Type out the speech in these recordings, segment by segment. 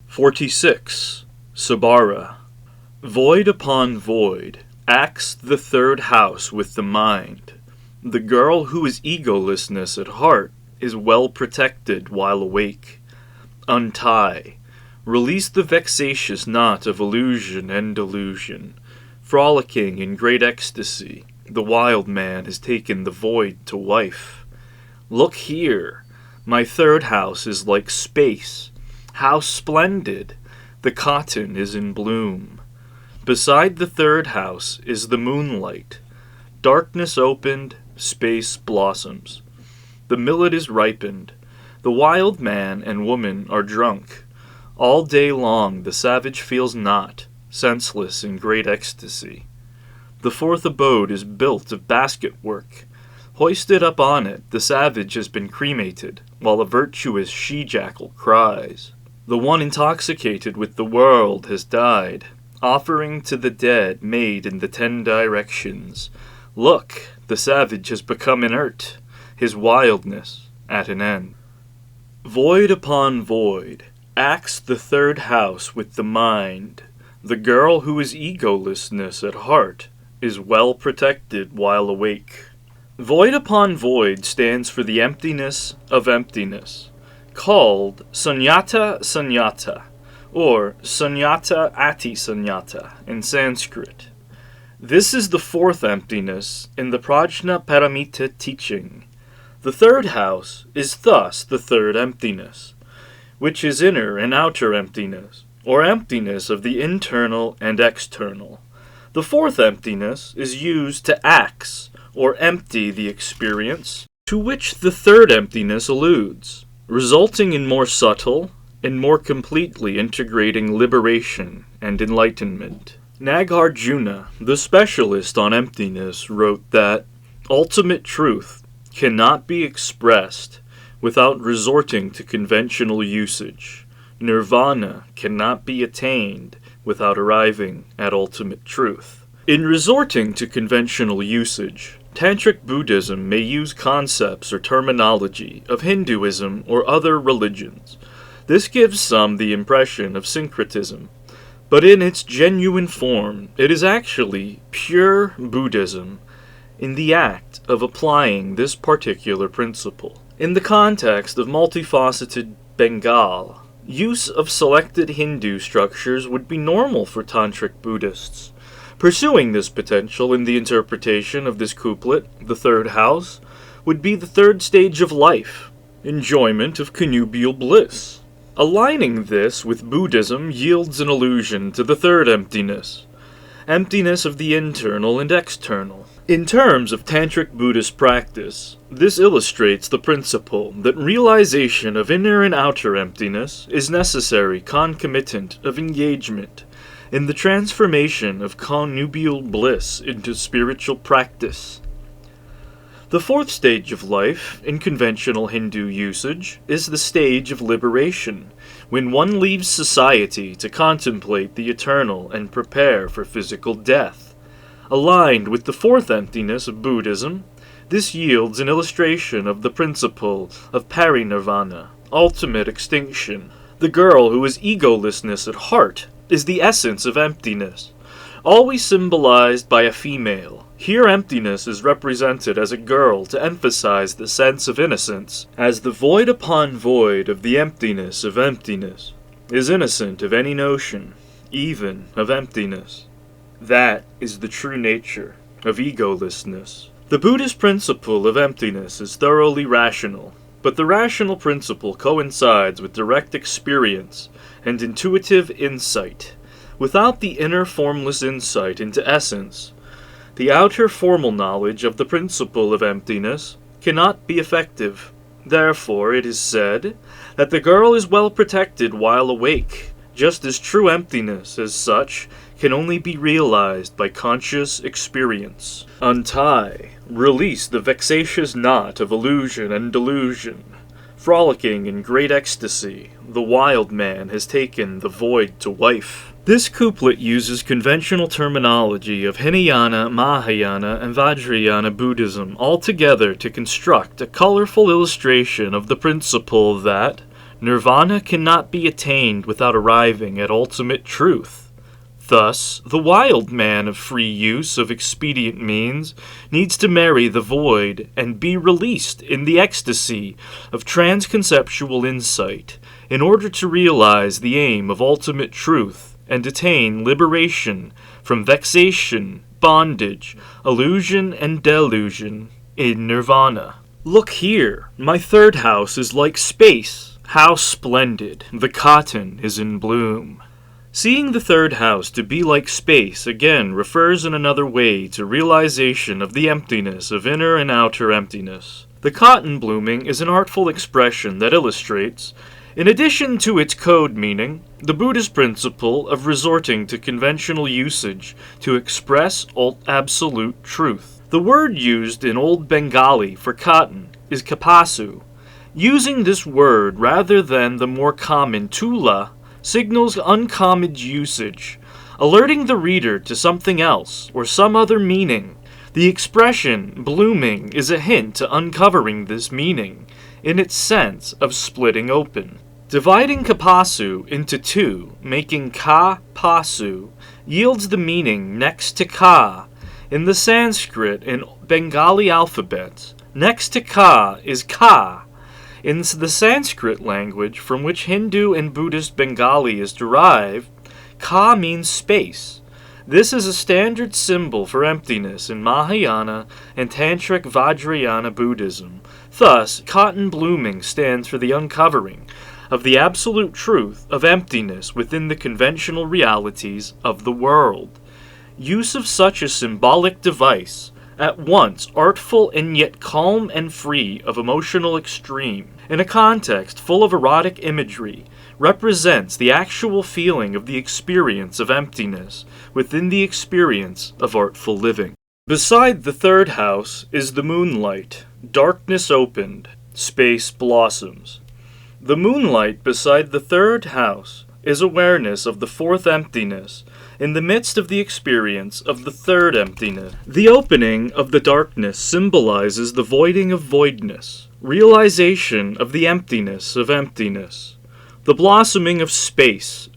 46. Sabara. Void upon void, acts the third house with the mind. The girl who is egolessness at heart is well protected while awake. Untie. Release the vexatious knot of illusion and delusion. Frolicking in great ecstasy, the wild man has taken the void to wife. Look here, my third house is like space. How splendid! The cotton is in bloom. Beside the third house is the moonlight. Darkness opened, space blossoms. The millet is ripened. The wild man and woman are drunk. All day long the savage feels not, senseless in great ecstasy. The fourth abode is built of basket work. Hoisted up on it, the savage has been cremated, while a virtuous she-jackal cries. The one intoxicated with the world has died, offering to the dead made in the 10 directions. Look, the savage has become inert, his wildness at an end. Void upon void, acts the third house with the mind. The girl who is egolessness at heart is well protected while awake. Void upon void stands for the emptiness of emptiness, called sunyata sunyata, or sunyata ati sunyata in Sanskrit. This is the fourth emptiness in the Prajna Paramita teaching. The third house is thus the third emptiness, which is inner and outer emptiness, or emptiness of the internal and external. The fourth emptiness is used to ax, or empty the experience, to which the third emptiness alludes, resulting in more subtle and more completely integrating liberation and enlightenment. Nagarjuna, the specialist on emptiness, wrote that ultimate truth cannot be expressed without resorting to conventional usage. Nirvana cannot be attained without arriving at ultimate truth. In resorting to conventional usage, Tantric Buddhism may use concepts or terminology of Hinduism or other religions. This gives some the impression of syncretism, but in its genuine form, it is actually pure Buddhism in the act of applying this particular principle. In the context of multifaceted Bengal, use of selected Hindu structures would be normal for Tantric Buddhists. Pursuing this potential in the interpretation of this couplet, the third house, would be the third stage of life, enjoyment of connubial bliss. Aligning this with Buddhism yields an allusion to the third emptiness, emptiness of the internal and external. In terms of Tantric Buddhist practice, this illustrates the principle that realization of inner and outer emptiness is necessary concomitant of engagement in the transformation of connubial bliss into spiritual practice. The fourth stage of life, in conventional Hindu usage, is the stage of liberation, when one leaves society to contemplate the eternal and prepare for physical death. Aligned with the fourth emptiness of Buddhism, this yields an illustration of the principle of parinirvana, ultimate extinction. The girl who is egolessness at heart is the essence of emptiness, always symbolized by a female. Here emptiness is represented as a girl to emphasize the sense of innocence, as the void upon void of the emptiness of emptiness is innocent of any notion, even of emptiness. That is the true nature of egolessness. The Buddhist principle of emptiness is thoroughly rational, but the rational principle coincides with direct experience and intuitive insight. Without the inner formless insight into essence, the outer formal knowledge of the principle of emptiness cannot be effective. Therefore, it is said that the girl is well protected while awake, just as true emptiness, as such, can only be realized by conscious experience. Untie, release the vexatious knot of illusion and delusion. Frolicking in great ecstasy, the wild man has taken the void to wife. This couplet uses conventional terminology of Hinayana, Mahayana, and Vajrayana Buddhism all together to construct a colorful illustration of the principle that Nirvana cannot be attained without arriving at ultimate truth. Thus, the wild man of free use of expedient means needs to marry the void and be released in the ecstasy of transconceptual insight in order to realize the aim of ultimate truth and attain liberation from vexation, bondage, illusion, and delusion in nirvana. Look here, my third house is like space. How splendid! The cotton is in bloom. Seeing the third house to be like space again refers in another way to realization of the emptiness of inner and outer emptiness. The cotton blooming is an artful expression that illustrates, in addition to its code meaning, the Buddhist principle of resorting to conventional usage to express absolute truth. The word used in Old Bengali for cotton is kapasu. Using this word rather than the more common tula signals uncommon usage, alerting the reader to something else or some other meaning. The expression blooming is a hint to uncovering this meaning in its sense of splitting open. Dividing kapasu into two, making ka-pasu, yields the meaning next to ka. In the Sanskrit and Bengali alphabets, next to ka is ka. In the Sanskrit language, from which Hindu and Buddhist Bengali is derived, ka means space. This is a standard symbol for emptiness in Mahayana and Tantric Vajrayana Buddhism. Thus, cotton blooming stands for the uncovering of the absolute truth of emptiness within the conventional realities of the world. Use of such a symbolic device, at once artful and yet calm and free of emotional extreme, in a context full of erotic imagery, represents the actual feeling of the experience of emptiness within the experience of artful living. Beside the third house is the moonlight, darkness opened, space blossoms. The moonlight beside the third house is awareness of the fourth emptiness, in the midst of the experience of the third emptiness. The opening of the darkness symbolizes the voiding of voidness, realization of the emptiness of emptiness. The blossoming of space,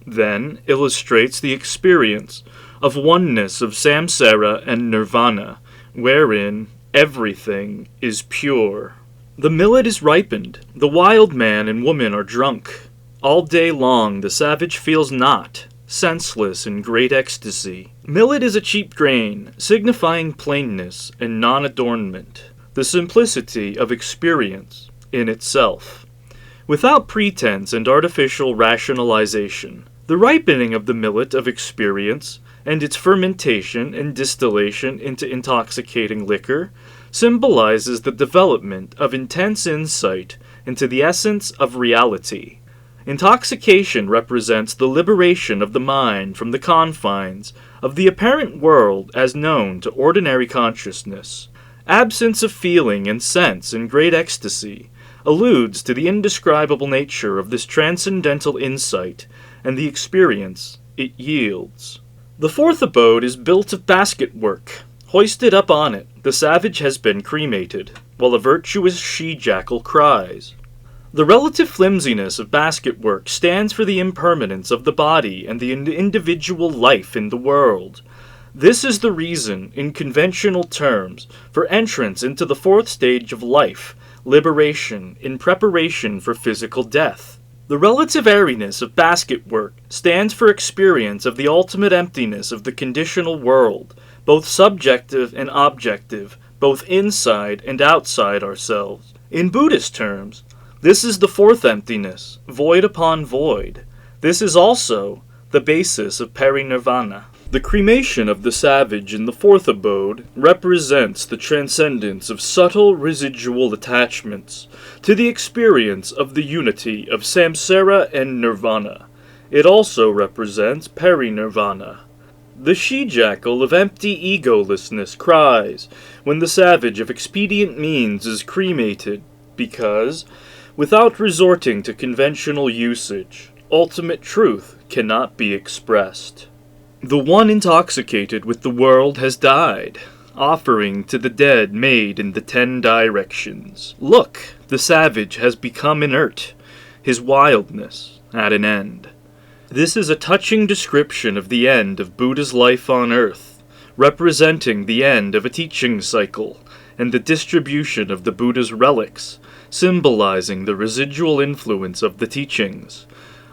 then, illustrates the experience of oneness of samsara and nirvana, wherein everything is pure. The millet is ripened, the wild man and woman are drunk. All day long the savage feels not, senseless in great ecstasy. Millet is a cheap grain, signifying plainness and non-adornment, the simplicity of experience in itself, without pretense and artificial rationalization. The ripening of the millet of experience and its fermentation and distillation into intoxicating liquor symbolizes the development of intense insight into the essence of reality. Intoxication represents the liberation of the mind from the confines of the apparent world as known to ordinary consciousness. Absence of feeling and sense in great ecstasy alludes to the indescribable nature of this transcendental insight and the experience it yields. The fourth abode is built of basket work. Hoisted up on it, the savage has been cremated, while a virtuous she-jackal cries. The relative flimsiness of basket work stands for the impermanence of the body and the individual life in the world. This is the reason, in conventional terms, for entrance into the fourth stage of life, liberation, in preparation for physical death. The relative airiness of basket work stands for experience of the ultimate emptiness of the conditional world, both subjective and objective, both inside and outside ourselves. In Buddhist terms, this is the fourth emptiness, void upon void. This is also the basis of parinirvana. The cremation of the savage in the fourth abode represents the transcendence of subtle residual attachments to the experience of the unity of samsara and nirvana. It also represents parinirvana. The she-jackal of empty egolessness cries when the savage of expedient means is cremated, because, without resorting to conventional usage, ultimate truth cannot be expressed. The one intoxicated with the world has died, offering to the dead made in the 10 directions. Look, the savage has become inert. his wildness at an end. This is a touching description of the end of Buddha's life on earth, representing the end of a teaching cycle and the distribution of the Buddha's relics, symbolizing the residual influence of the teachings.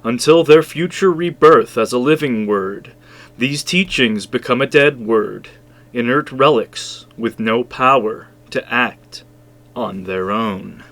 Until their future rebirth as a living word, these teachings become a dead word, inert relics with no power to act on their own.